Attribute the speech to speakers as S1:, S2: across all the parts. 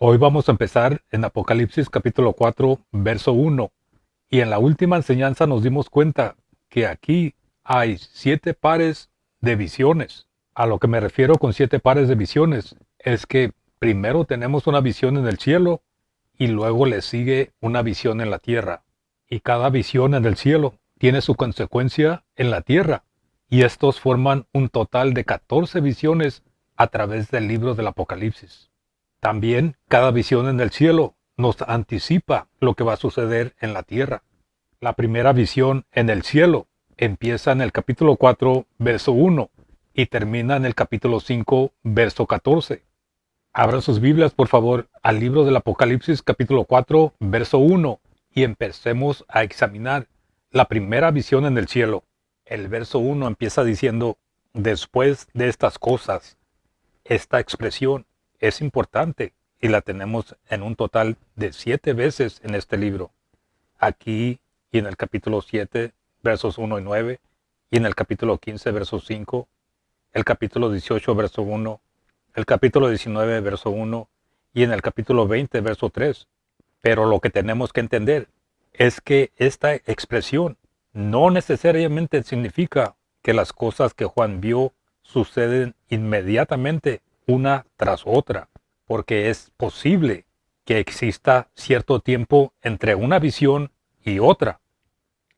S1: Hoy vamos a empezar en Apocalipsis capítulo 4, verso 1. Y en la última enseñanza nos dimos cuenta que aquí hay 7 pares de visiones. A lo que me refiero con 7 pares de visiones es que primero tenemos una visión en el cielo y luego le sigue una visión en la tierra. Y cada visión en el cielo tiene su consecuencia en la tierra. Y estos forman un total de 14 visiones a través del libro del Apocalipsis. También cada visión en el cielo nos anticipa lo que va a suceder en la tierra. La primera visión en el cielo empieza en el capítulo 4, verso 1 y termina en el capítulo 5, verso 14. Abran sus Biblias, por favor, al libro del Apocalipsis capítulo 4, verso 1 y empecemos a examinar la primera visión en el cielo. El verso 1 empieza diciendo, después de estas cosas. Esta expresión es importante y la tenemos en un total de 7 veces en este libro. Aquí y en el capítulo 7, versos 1 y 9, y en el capítulo 15, verso 5, el capítulo 18, verso 1, el capítulo 19, verso 1, y en el capítulo 20, verso 3. Pero lo que tenemos que entender es que esta expresión no necesariamente significa que las cosas que Juan vio suceden inmediatamente una tras otra, porque es posible que exista cierto tiempo entre una visión y otra.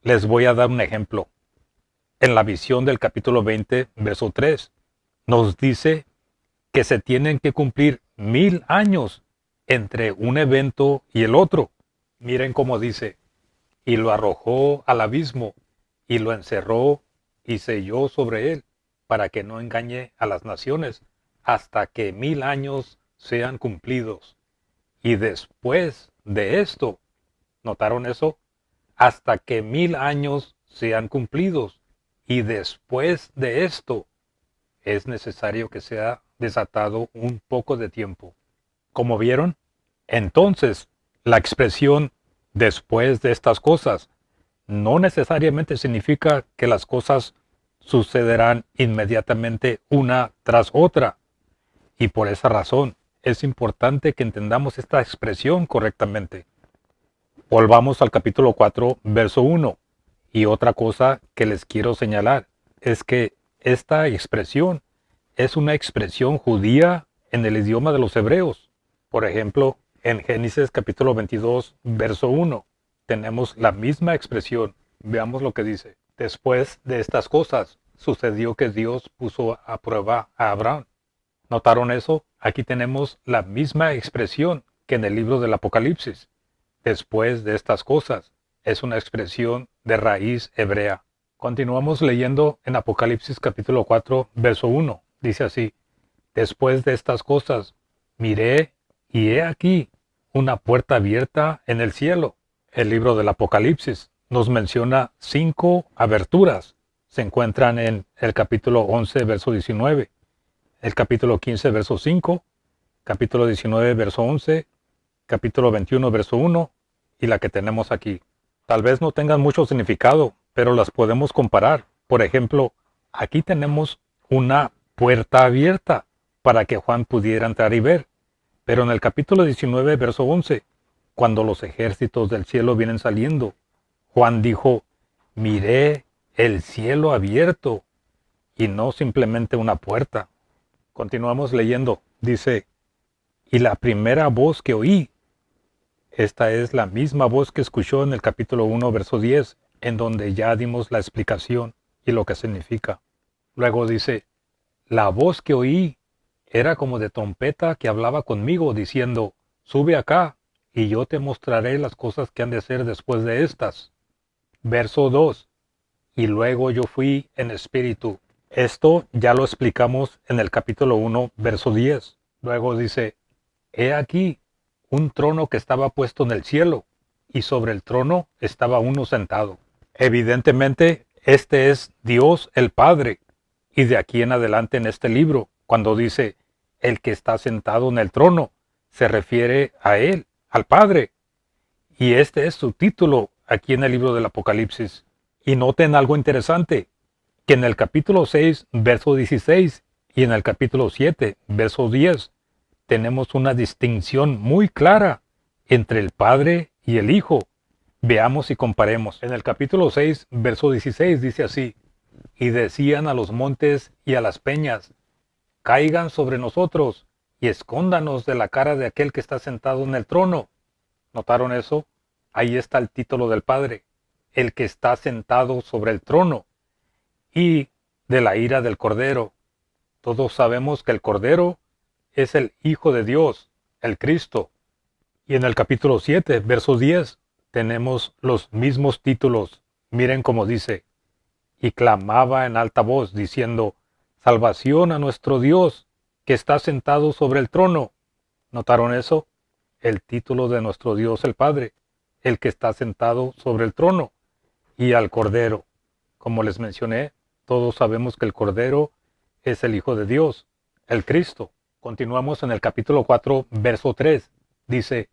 S1: Les voy a dar un ejemplo. En la visión del capítulo 20, verso 3, nos dice que se tienen que cumplir 1000 años entre un evento y el otro. Miren cómo dice, y lo arrojó al abismo, y lo encerró y selló sobre él, para que no engañe a las naciones, hasta que 1000 años sean cumplidos. Y después de esto, ¿notaron eso? Hasta que 1000 años sean cumplidos. Y después de esto, es necesario que sea desatado un poco de tiempo. Como vieron, entonces la expresión después de estas cosas no necesariamente significa que las cosas sucederán inmediatamente una tras otra. Y por esa razón es importante que entendamos esta expresión correctamente. Volvamos al capítulo 4, verso 1. Y otra cosa que les quiero señalar es que esta expresión es una expresión judía en el idioma de los hebreos. Por ejemplo, en Génesis capítulo 22, verso 1, tenemos la misma expresión. Veamos lo que dice. Después de estas cosas, sucedió que Dios puso a prueba a Abraham. ¿Notaron eso? Aquí tenemos la misma expresión que en el libro del Apocalipsis. Después de estas cosas, es una expresión de raíz hebrea. Continuamos leyendo en Apocalipsis capítulo 4, verso 1. Dice así, después de estas cosas, miré y he aquí una puerta abierta en el cielo. El libro del Apocalipsis nos menciona 5 aberturas. Se encuentran en el capítulo 11, verso 19, el capítulo 15, verso 5, capítulo 19, verso 11, capítulo 21, verso 1 y la que tenemos aquí. Tal vez no tengan mucho significado, pero las podemos comparar. Por ejemplo, aquí tenemos una puerta abierta para que Juan pudiera entrar y ver. Pero en el capítulo 19, verso 11, cuando los ejércitos del cielo vienen saliendo, Juan dijo, miré el cielo abierto y no simplemente una puerta. Continuamos leyendo. Dice, y la primera voz que oí, esta es la misma voz que escuchó en el capítulo 1, verso 10, en donde ya dimos la explicación y lo que significa. Luego dice, la voz que oí era como de trompeta que hablaba conmigo, diciendo, sube acá, y yo te mostraré las cosas que han de ser después de estas. Verso 2, y luego yo fui en espíritu. Esto ya lo explicamos en el capítulo 1, verso 10. Luego dice, he aquí un trono que estaba puesto en el cielo, y sobre el trono estaba uno sentado. Evidentemente, este es Dios el Padre, y de aquí en adelante en este libro, cuando dice el que está sentado en el trono, se refiere a Él, al Padre. Y este es su título aquí en el libro del Apocalipsis. Y noten algo interesante, que en el capítulo 6, verso 16, y en el capítulo 7, verso 10, tenemos una distinción muy clara entre el Padre y el Hijo. Veamos y comparemos. En el capítulo 6, verso 16 dice así: y decían a los montes y a las peñas, caigan sobre nosotros y escóndanos de la cara de aquel que está sentado en el trono. ¿Notaron eso? Ahí está el título del Padre, el que está sentado sobre el trono, y de la ira del Cordero. Todos sabemos que el Cordero es el Hijo de Dios, el Cristo. Y en el capítulo 7, verso 10, tenemos los mismos títulos. Miren cómo dice: y clamaba en alta voz, diciendo, salvación a nuestro Dios, que está sentado sobre el trono. ¿Notaron eso? El título de nuestro Dios el Padre, el que está sentado sobre el trono, y al Cordero. Como les mencioné, todos sabemos que el Cordero es el Hijo de Dios, el Cristo. Continuamos en el capítulo 4, verso 3. Dice,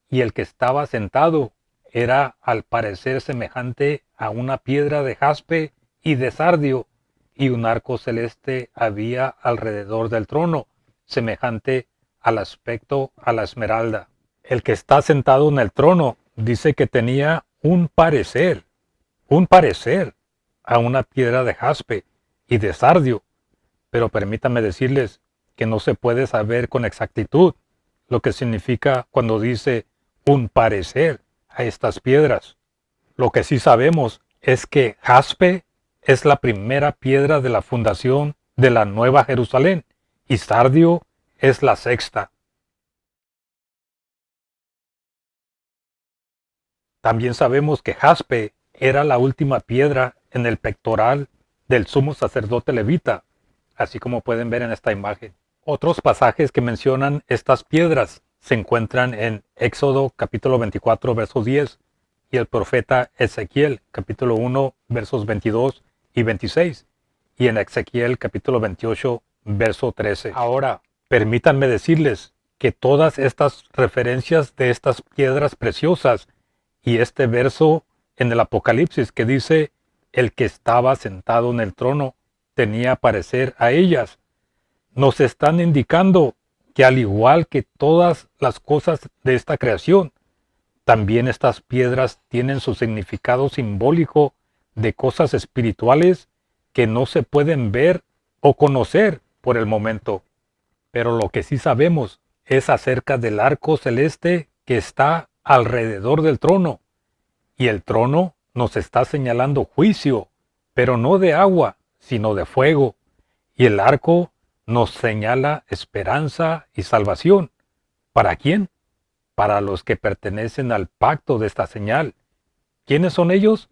S1: y el que estaba sentado era al parecer semejante a una piedra de jaspe y de sardio, y un arco celeste había alrededor del trono, semejante al aspecto a la esmeralda. El que está sentado en el trono dice que tenía un parecer a una piedra de jaspe y de sardio, pero permítanme decirles que no se puede saber con exactitud lo que significa cuando dice un parecer a estas piedras. Lo que sí sabemos es que jaspe es la primera piedra de la fundación de la Nueva Jerusalén y sardio es la sexta. También sabemos que jaspe era la última piedra en el pectoral del sumo sacerdote levita, así como pueden ver en esta imagen. Otros pasajes que mencionan estas piedras se encuentran en Éxodo capítulo 24 verso 10 y el profeta Ezequiel capítulo 1 versos 22 y 26 y en Ezequiel capítulo 28 verso 13. Ahora, permítanme decirles que todas estas referencias de estas piedras preciosas y este verso en el Apocalipsis que dice el que estaba sentado en el trono tenía parecer a ellas, nos están indicando que al igual que todas las cosas de esta creación, también estas piedras tienen su significado simbólico de cosas espirituales que no se pueden ver o conocer por el momento. Pero lo que sí sabemos es acerca del arco celeste que está alrededor del trono. Y el trono nos está señalando juicio, pero no de agua, sino de fuego. Y el arco nos señala esperanza y salvación. ¿Para quién? Para los que pertenecen al pacto de esta señal. ¿Quiénes son ellos?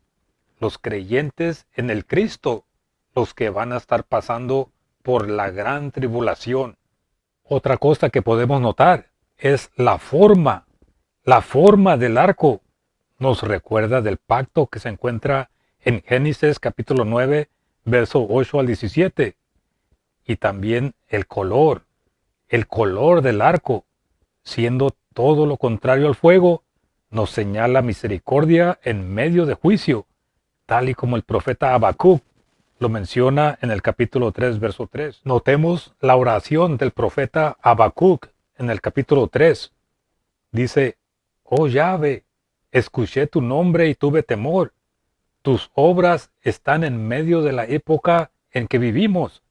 S1: Los creyentes en el Cristo, los que van a estar pasando por la gran tribulación. Otra cosa que podemos notar es la forma del arco. Nos recuerda del pacto que se encuentra en Génesis capítulo 9, verso 8 al 17. Y también el color del arco, siendo todo lo contrario al fuego, nos señala misericordia en medio de juicio, tal y como el profeta Habacuc lo menciona en el capítulo 3, verso 3. Notemos la oración del profeta Habacuc en el capítulo 3. Dice, oh Yahvé, escuché tu nombre y tuve temor. Tus obras están en medio de la época en que vivimos.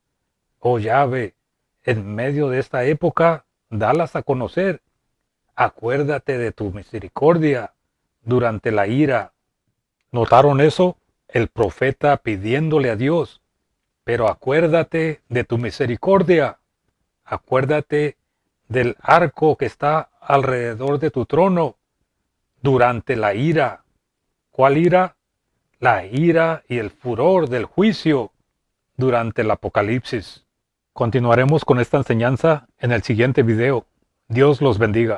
S1: Oh Yahvé, en medio de esta época, dalas a conocer. Acuérdate de tu misericordia durante la ira. ¿Notaron eso? El profeta pidiéndole a Dios, pero acuérdate de tu misericordia. Acuérdate del arco que está alrededor de tu trono durante la ira. ¿Cuál ira? La ira y el furor del juicio durante el Apocalipsis. Continuaremos con esta enseñanza en el siguiente video. Dios los bendiga.